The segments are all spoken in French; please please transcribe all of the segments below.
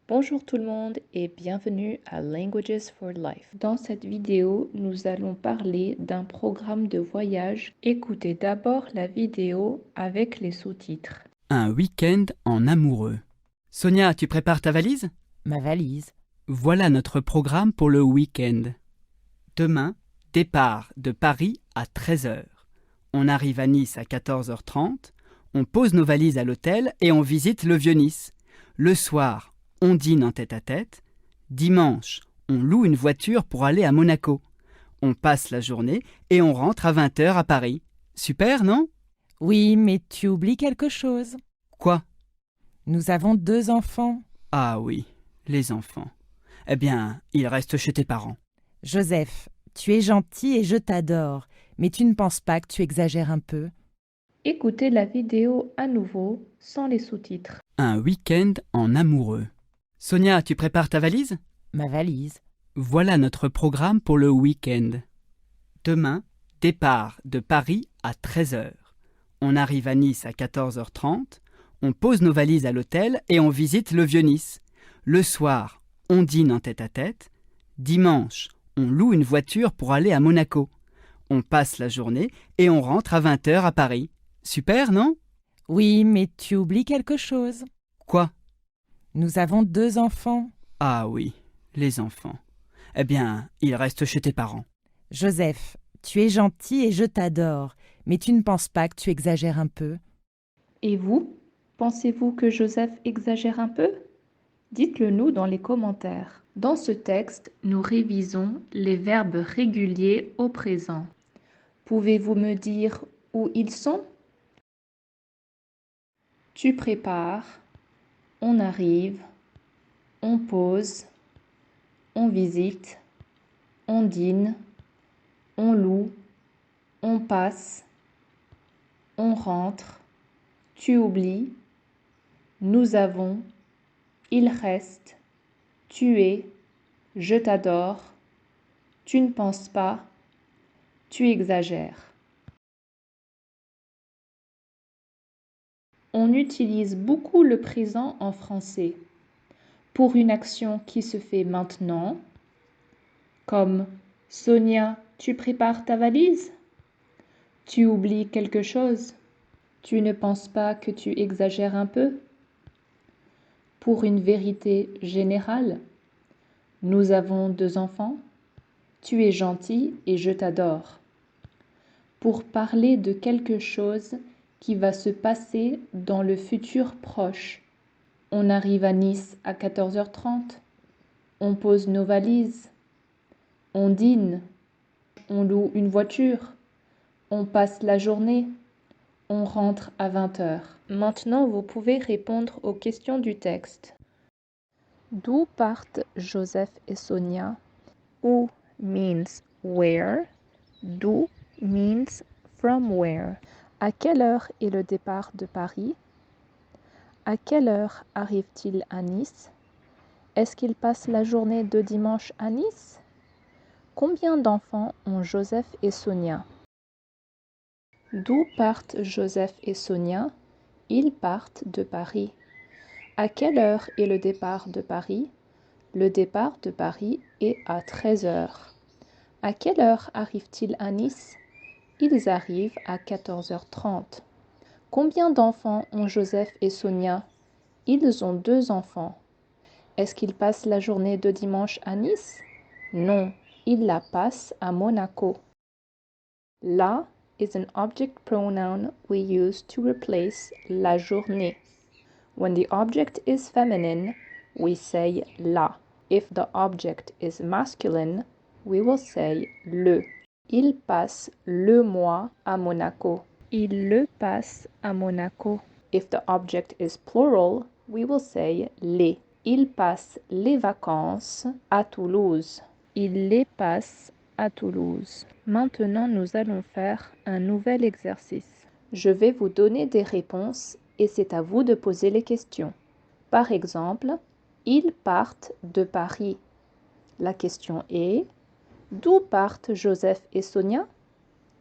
Bonjour tout le monde et bienvenue à Languages for Life. Dans cette vidéo, nous allons parler d'un programme de voyage. Écoutez d'abord la vidéo avec les sous-titres. Un week-end en amoureux. Sonia, tu prépares ta valise? Ma valise. Voilà notre programme pour le week-end. Demain, départ de Paris à 13 heures. On arrive à Nice à 14h30, on pose nos valises à l'hôtel et on visite le Vieux-Nice. Le soir, on dîne en tête-à-tête. Dimanche, on loue une voiture pour aller à Monaco. On passe la journée et on rentre à 20h à Paris. Super, non? Oui, mais tu oublies quelque chose. Quoi? Nous avons 2 enfants. Ah oui, les enfants. Eh bien, ils restent chez tes parents. Joseph, tu es gentil et je t'adore, mais tu ne penses pas que tu exagères un peu? Écoutez la vidéo à nouveau sans les sous-titres. Un week-end en amoureux. Sonia, tu prépares ta valise? Ma valise. Voilà notre programme pour le week-end. Demain, départ de Paris à 13 heures. On arrive à Nice à 14h30, on pose nos valises à l'hôtel et on visite le Vieux-Nice. Le soir, on dîne en tête-à-tête. Dimanche, on loue une voiture pour aller à Monaco. On passe la journée et on rentre à 20h à Paris. Super, non? Oui, mais tu oublies quelque chose. Quoi? Nous avons 2 enfants. Ah oui, les enfants. Eh bien, ils restent chez tes parents. Joseph, tu es gentil et je t'adore, mais tu ne penses pas que tu exagères un peu? Et vous, pensez-vous que Joseph exagère un peu? Dites-le nous dans les commentaires. Dans ce texte, nous révisons les verbes réguliers au présent. Pouvez-vous me dire où ils sont? Tu prépares, on arrive, on pose, on visite, on dîne, on loue, on passe, on rentre, tu oublies, nous avons, il reste, tu es, je t'adore, tu ne penses pas, tu exagères. On utilise beaucoup le présent en français pour une action qui se fait maintenant, comme Sonia, tu prépares ta valise? Tu oublies quelque chose? Tu ne penses pas que tu exagères un peu? Pour une vérité générale, nous avons 2 enfants. Tu es gentil et je t'adore. Pour parler de quelque chose qui va se passer dans le futur proche. On arrive à Nice à 14h30. On pose nos valises. On dîne. On loue une voiture. On passe la journée. On rentre à 20h. Maintenant, vous pouvez répondre aux questions du texte. D'où partent Joseph et Sonia? Où means where. D'où means from where. À quelle heure est le départ de Paris? À quelle heure arrive-t-il à Nice? Est-ce qu'il passe la journée de dimanche à Nice? Combien d'enfants ont Joseph et Sonia? D'où partent Joseph et Sonia? Ils partent de Paris. À quelle heure est le départ de Paris? Le départ de Paris est à 13 heures. À quelle heure arrivent-ils à Nice? Ils arrivent à 14h30. Combien d'enfants ont Joseph et Sonia? Ils ont 2 enfants. Est-ce qu'ils passent la journée de dimanche à Nice? Non, ils la passent à Monaco. La is an object pronoun we use to replace la journée. When the object is feminine, we say la. If the object is masculine, we will say le. Il passe le mois à Monaco. Il le passe à Monaco. If the object is plural, we will say les. Il passe les vacances à Toulouse. Il les passe à Toulouse. Maintenant, nous allons faire un nouvel exercice. Je vais vous donner des réponses et c'est à vous de poser les questions. Par exemple, ils partent de Paris. La question est: d'où partent Joseph et Sonia?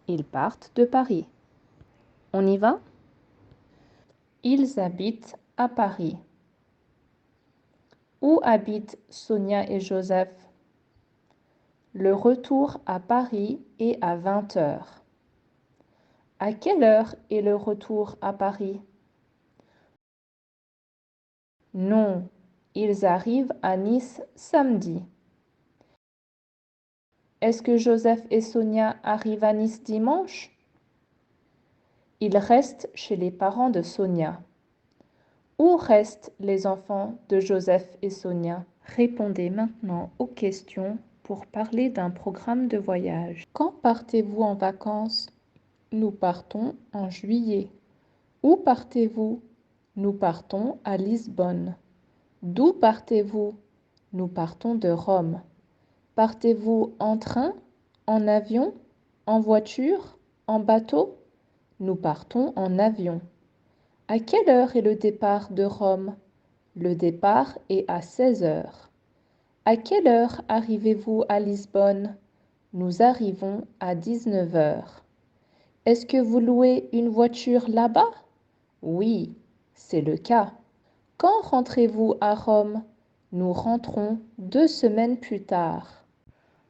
Ils partent de Paris. On y va? Ils habitent à Paris. Où habitent Sonia et Joseph? Le retour à Paris est à 20 heures. À quelle heure est le retour à Paris? Non, ils arrivent à Nice samedi. Est-ce que Joseph et Sonia arrivent à Nice dimanche? Ils restent chez les parents de Sonia. Où restent les enfants de Joseph et Sonia? Répondez maintenant aux questions pour parler d'un programme de voyage. Quand partez-vous en vacances? Nous partons en juillet. Où partez-vous? Nous partons à Lisbonne. D'où partez-vous? Nous partons de Rome. Partez-vous en train, en avion, en voiture, en bateau? Nous partons en avion. À quelle heure est le départ de Rome? Le départ est à 16 heures. À quelle heure arrivez-vous à Lisbonne? Nous arrivons à 19 heures. Est-ce que vous louez une voiture là-bas? Oui, c'est le cas. Quand rentrez-vous à Rome? Nous rentrons 2 semaines plus tard.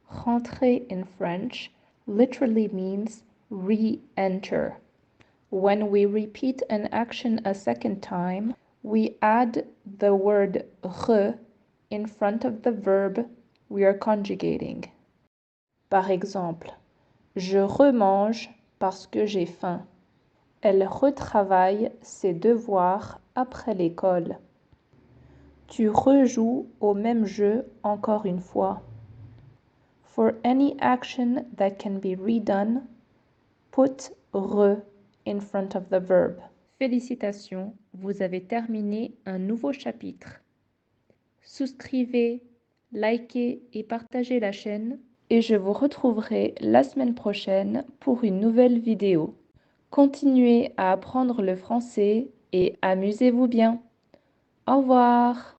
Rentrer in French literally means re-enter. When we repeat an action a second time, we add the word re in front of the verb we are conjugating. Par exemple, je remange parce que j'ai faim. Elle retravaille ses devoirs après l'école. Tu rejoues au même jeu encore une fois. For any action that can be redone, put re in front of the verb. Félicitations, vous avez terminé un nouveau chapitre. Souscrivez, likez et partagez la chaîne et je vous retrouverai la semaine prochaine pour une nouvelle vidéo. Continuez à apprendre le français et amusez-vous bien. Au revoir.